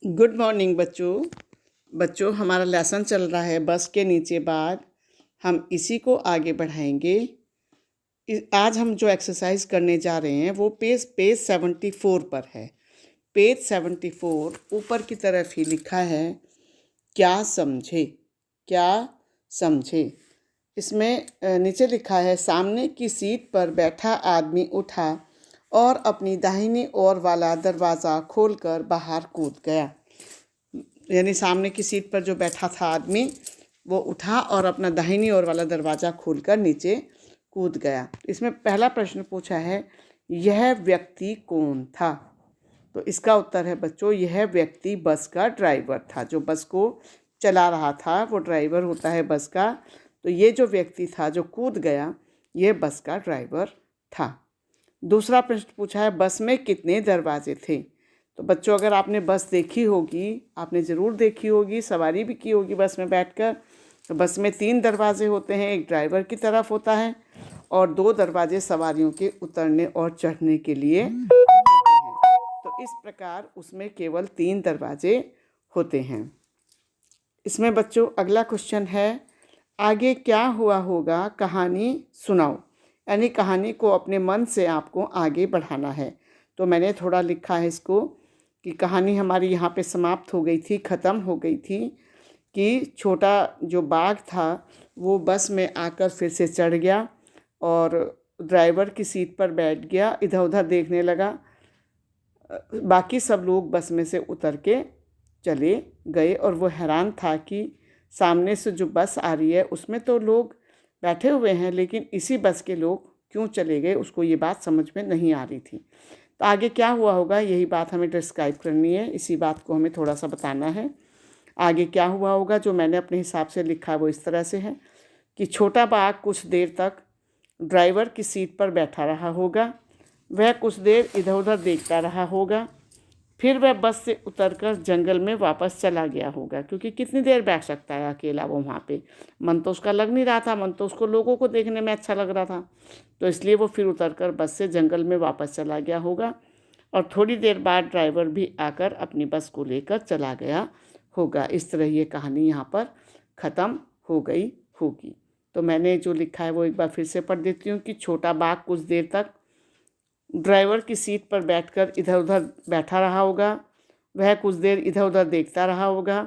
Good morning बच्चों हमारा lesson चल रहा है बस के नीचे बाग। हम इसी को आगे बढ़ाएंगे। आज हम जो एक्सरसाइज करने जा रहे हैं वो पेज 74 पर है। पेज 74 ऊपर की तरफ ही लिखा है क्या समझे। क्या समझे इसमें नीचे लिखा है सामने की सीट पर बैठा आदमी उठा और अपनी दाहिनी ओर वाला दरवाज़ा खोलकर बाहर कूद गया। यानी सामने की सीट पर जो बैठा था आदमी वो उठा और अपना दाहिनी ओर वाला दरवाज़ा खोलकर नीचे कूद गया। इसमें पहला प्रश्न पूछा है यह व्यक्ति कौन था। तो इसका उत्तर है बच्चों यह व्यक्ति बस का ड्राइवर था। जो बस को चला रहा था वो ड्राइवर होता है बस का। तो ये जो व्यक्ति था जो कूद गया ये बस का ड्राइवर था। दूसरा प्रश्न पूछा है बस में कितने दरवाजे थे। तो बच्चों अगर आपने बस देखी होगी, आपने ज़रूर देखी होगी, सवारी भी की होगी बस में बैठकर। तो बस में 3 दरवाजे होते हैं, एक ड्राइवर की तरफ होता है और 2 दरवाजे सवारियों के उतरने और चढ़ने के लिए होते हैं। तो इस प्रकार उसमें केवल 3 दरवाजे होते हैं। इसमें बच्चों अगला क्वेश्चन है आगे क्या हुआ होगा कहानी सुनाओ। यानी कहानी को अपने मन से आपको आगे बढ़ाना है। तो मैंने थोड़ा लिखा है इसको कि कहानी हमारी यहाँ पे समाप्त हो गई थी, ख़त्म हो गई थी कि छोटा जो बाघ था वो बस में आकर फिर से चढ़ गया और ड्राइवर की सीट पर बैठ गया, इधर उधर देखने लगा। बाकी सब लोग बस में से उतर के चले गए और वो हैरान था कि सामने से जो बस आ रही है उसमें तो लोग बैठे हुए हैं लेकिन इसी बस के लोग क्यों चले गए, उसको ये बात समझ में नहीं आ रही थी। तो आगे क्या हुआ होगा यही बात हमें डिस्क्राइब करनी है, इसी बात को हमें थोड़ा सा बताना है। आगे क्या हुआ होगा जो मैंने अपने हिसाब से लिखा है वो इस तरह से है कि छोटा बाघ कुछ देर तक ड्राइवर की सीट पर बैठा रहा होगा। वह कुछ देर इधर उधर देखता रहा होगा। फिर वह बस से उतरकर जंगल में वापस चला गया होगा, क्योंकि कितनी देर बैठ सकता है अकेला वो वहाँ पे। मन तो उसका लग नहीं रहा था, मन तो उसको लोगों को देखने में अच्छा लग रहा था। तो इसलिए वो फिर उतरकर बस से जंगल में वापस चला गया होगा और थोड़ी देर बाद ड्राइवर भी आकर अपनी बस को लेकर चला गया होगा। इस तरह ये कहानी यहाँ पर ख़त्म हो गई होगी। तो मैंने जो लिखा है वो एक बार फिर से पढ़ देती हूँ कि छोटा बाघ कुछ देर तक ड्राइवर की सीट पर बैठकर इधर उधर बैठा रहा होगा। वह कुछ देर इधर उधर देखता रहा होगा।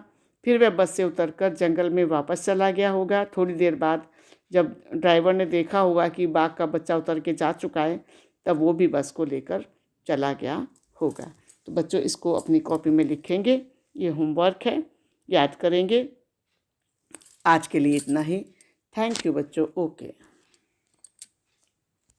फिर वह बस से उतरकर जंगल में वापस चला गया होगा। थोड़ी देर बाद जब ड्राइवर ने देखा होगा कि बाघ का बच्चा उतर के जा चुका है तब वो भी बस को लेकर चला गया होगा। तो बच्चों इसको अपनी कॉपी में लिखेंगे, ये होमवर्क है, याद करेंगे। आज के लिए इतना ही। थैंक यू बच्चों। ओके।